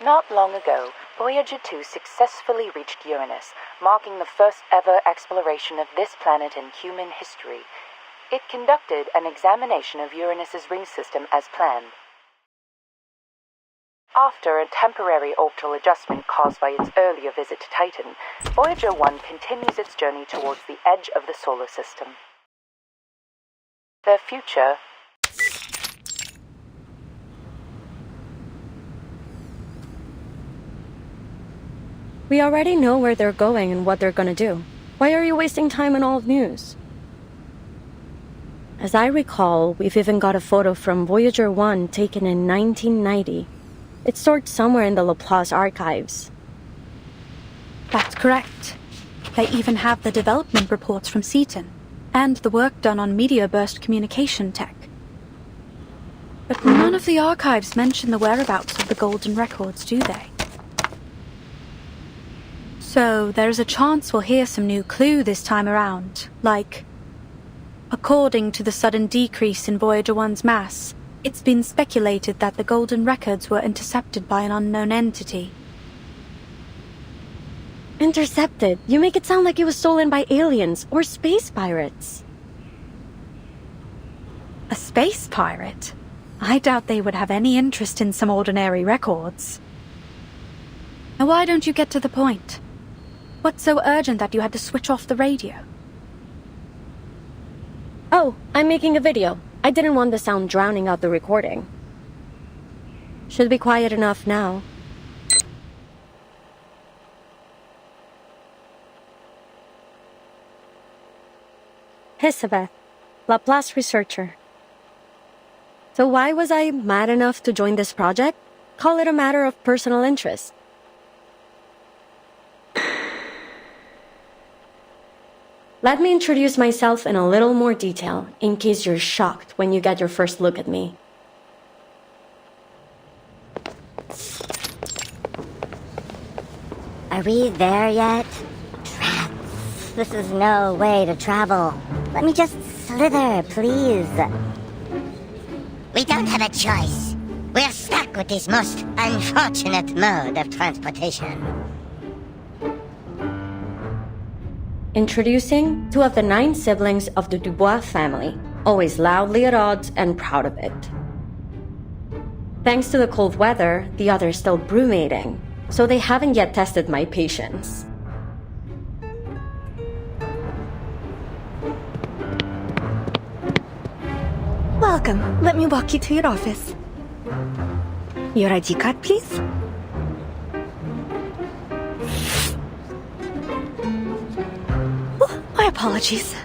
Not long ago, Voyager 2 successfully reached Uranus, marking the first ever exploration of this planet in human history. It conducted an examination of Uranus's ring system as planned. After a temporary orbital adjustment caused by its earlier visit to Titan, Voyager 1 continues its journey towards the edge of the solar system. Their future... We already know where they're going and what they're gonna do. Why are you wasting time on old news? As I recall, we've even got a photo from Voyager 1 taken in 1990. It's stored somewhere in the Laplace archives. That's correct. They even have the development reports from Seaton, and the work done on meteor burst communication tech. But none of the archives mention the whereabouts of the golden records, do they? So there's a chance we'll hear some new clue this time around, like... According to the sudden decrease in Voyager 1's mass, it's been speculated that the golden records were intercepted by an unknown entity. Intercepted? You make it sound like it was stolen by aliens or space pirates. A space pirate? I doubt they would have any interest in some ordinary records. Now why don't you get to the point? What's so urgent that you had to switch off the radio? Oh, I'm making a video. I didn't want the sound drowning out the recording. Should be quiet enough now. Elizabeth, Laplace researcher. So why was I mad enough to join this project? Call it a matter of personal interest. Let me introduce myself in a little more detail, in case you're shocked when you get your first look at me. Are we there yet? Rats, this is no way to travel. Let me just slither, please. We don't have a choice. We're stuck with this most unfortunate mode of transportation. Introducing 2 of the 9 siblings of the Dubois family, always loudly at odds and proud of it. Thanks to the cold weather, the others still brumating, so they haven't yet tested my patience. Welcome. Let me walk you to your office. Your ID card, please. My apologies.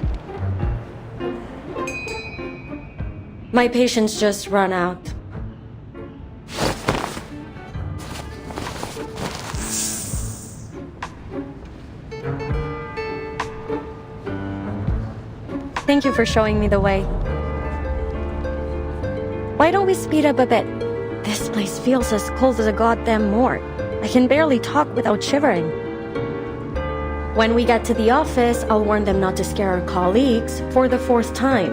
My patience just run out. Thank you for showing me the way. Why don't we speed up a bit? This place feels as cold as a goddamn morgue. I can barely talk without shivering. When we get to the office, I'll warn them not to scare our colleagues for the 4th time.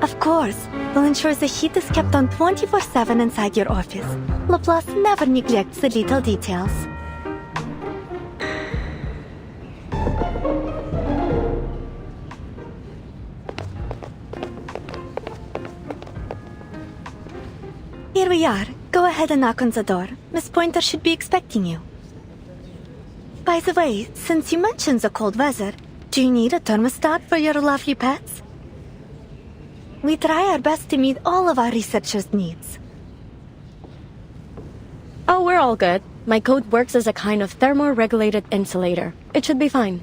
Of course. We'll ensure the heat is kept on 24/7 inside your office. Laplace never neglects the little details. Here we are. Go ahead and knock on the door. Miss Pointer should be expecting you. By the way, since you mentioned the cold weather, do you need a thermostat for your lovely pets? We try our best to meet all of our researchers' needs. Oh, we're all good. My coat works as a kind of thermoregulated insulator. It should be fine.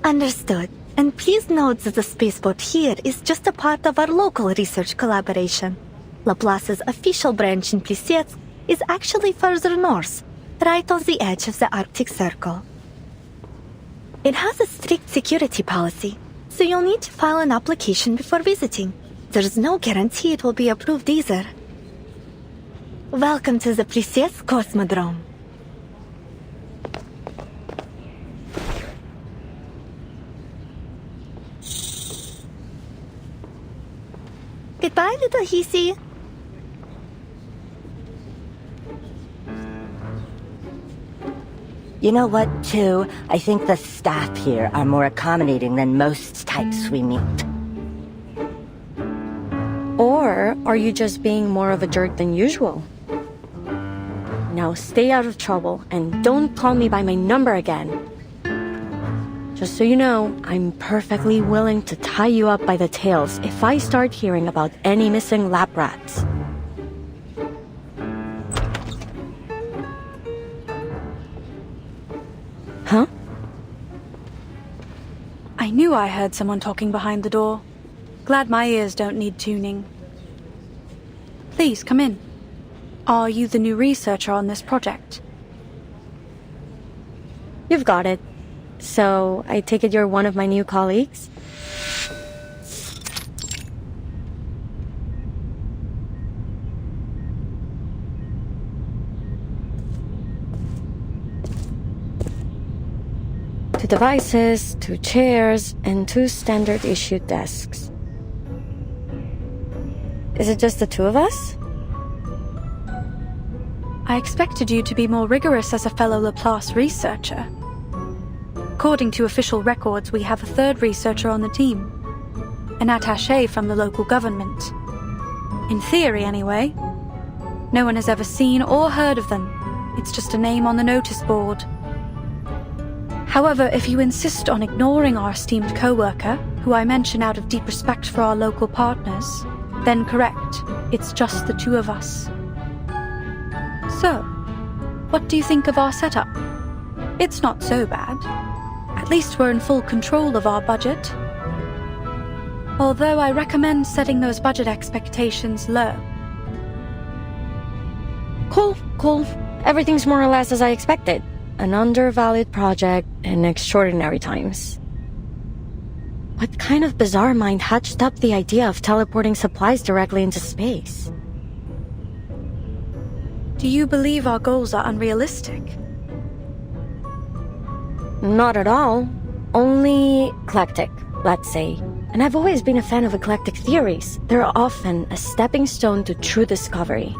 Understood. And please note that the spaceboat here is just a part of our local research collaboration. Laplace's official branch in Plissets is actually further north, right on the edge of the Arctic Circle. It has a strict security policy, so you'll need to file an application before visiting. There's no guarantee it will be approved either. Welcome to the Plissets Cosmodrome. Goodbye, little Hisi. You know what, too? I think the staff here are more accommodating than most types we meet. Or are you just being more of a jerk than usual? Now stay out of trouble and don't call me by my number again. Just so you know, I'm perfectly willing to tie you up by the tails if I start hearing about any missing lab rats. Huh? I knew I heard someone talking behind the door. Glad my ears don't need tuning. Please, come in. Are you the new researcher on this project? You've got it. So, I take it you're one of my new colleagues? Two devices, 2 chairs, and 2 standard-issue desks. Is it just the 2 of us? I expected you to be more rigorous as a fellow Laplace researcher. According to official records, we have a 3rd researcher on the team, an attaché from the local government. In theory, anyway. No one has ever seen or heard of them. It's just a name on the notice board. However, if you insist on ignoring our esteemed co-worker, who I mention out of deep respect for our local partners, then correct, it's just the 2 of us. So, what do you think of our setup? It's not so bad. At least we're in full control of our budget. Although I recommend setting those budget expectations low. Cool. Everything's more or less as I expected. An undervalued project in extraordinary times. What kind of bizarre mind hatched up the idea of teleporting supplies directly into space? Do you believe our goals are unrealistic? Not at all. Only eclectic, let's say. And I've always been a fan of eclectic theories. They're often a stepping stone to true discovery.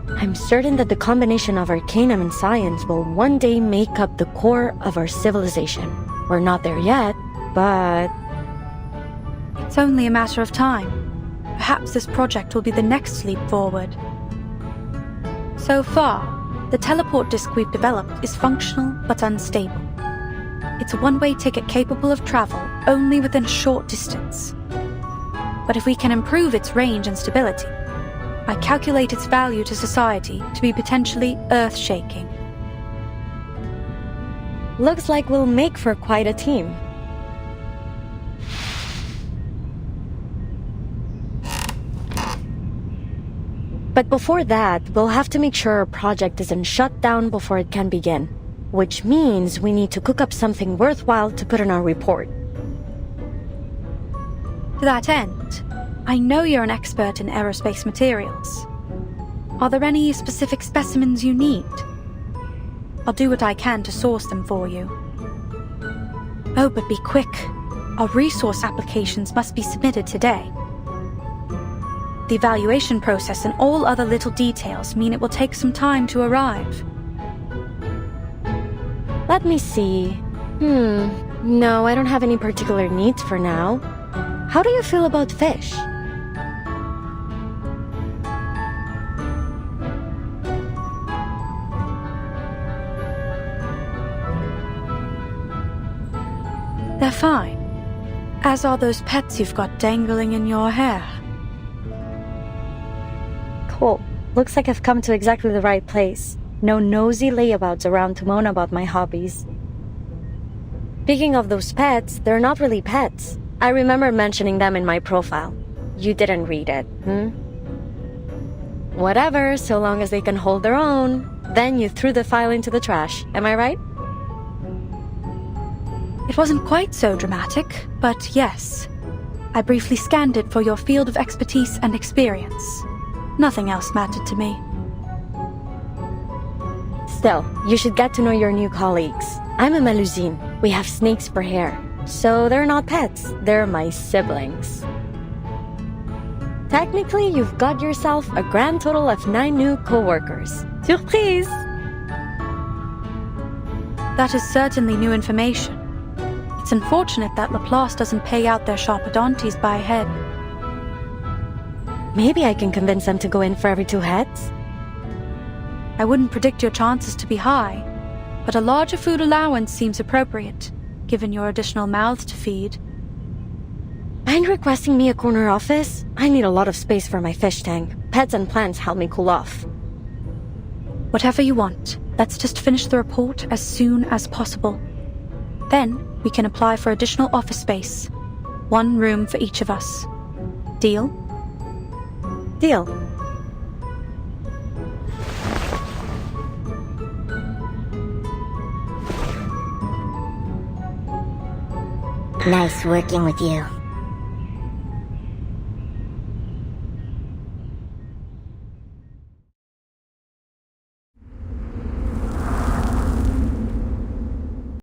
I'm certain that the combination of arcanum and science will one day make up the core of our civilization. We're not there yet, but... It's only a matter of time. Perhaps this project will be the next leap forward. So far, the teleport disk we've developed is functional but unstable. It's a one-way ticket capable of travel only within a short distance. But if we can improve its range and stability, I calculate its value to society to be potentially earth-shaking. Looks like we'll make for quite a team. But before that, we'll have to make sure our project isn't shut down before it can begin. Which means we need to cook up something worthwhile to put in our report. To that end, I know you're an expert in aerospace materials. Are there any specific specimens you need? I'll do what I can to source them for you. Oh, but be quick. Our resource applications must be submitted today. The evaluation process and all other little details mean it will take some time to arrive. Let me see. No, I don't have any particular needs for now. How do you feel about fish? They're fine. As are those pets you've got dangling in your hair. Cool. Looks like I've come to exactly the right place. No nosy layabouts around to moan about my hobbies. Speaking of those pets, they're not really pets. I remember mentioning them in my profile. You didn't read it, Whatever, so long as they can hold their own. Then you threw the file into the trash, am I right? It wasn't quite so dramatic, but yes. I briefly scanned it for your field of expertise and experience. Nothing else mattered to me. Still, you should get to know your new colleagues. I'm a Melusine. We have snakes for hair. So they're not pets, they're my siblings. Technically, you've got yourself a grand total of 9 new co-workers. Surprise! That is certainly new information. It's unfortunate that Laplace doesn't pay out their sharpodontes by head. Maybe I can convince them to go in for every 2 heads? I wouldn't predict your chances to be high, but a larger food allowance seems appropriate, given your additional mouths to feed. Mind requesting me a corner office? I need a lot of space for my fish tank. Pets and plants help me cool off. Whatever you want. Let's just finish the report as soon as possible. Then we can apply for additional office space. 1 room for each of us. Deal? Deal. Nice working with you.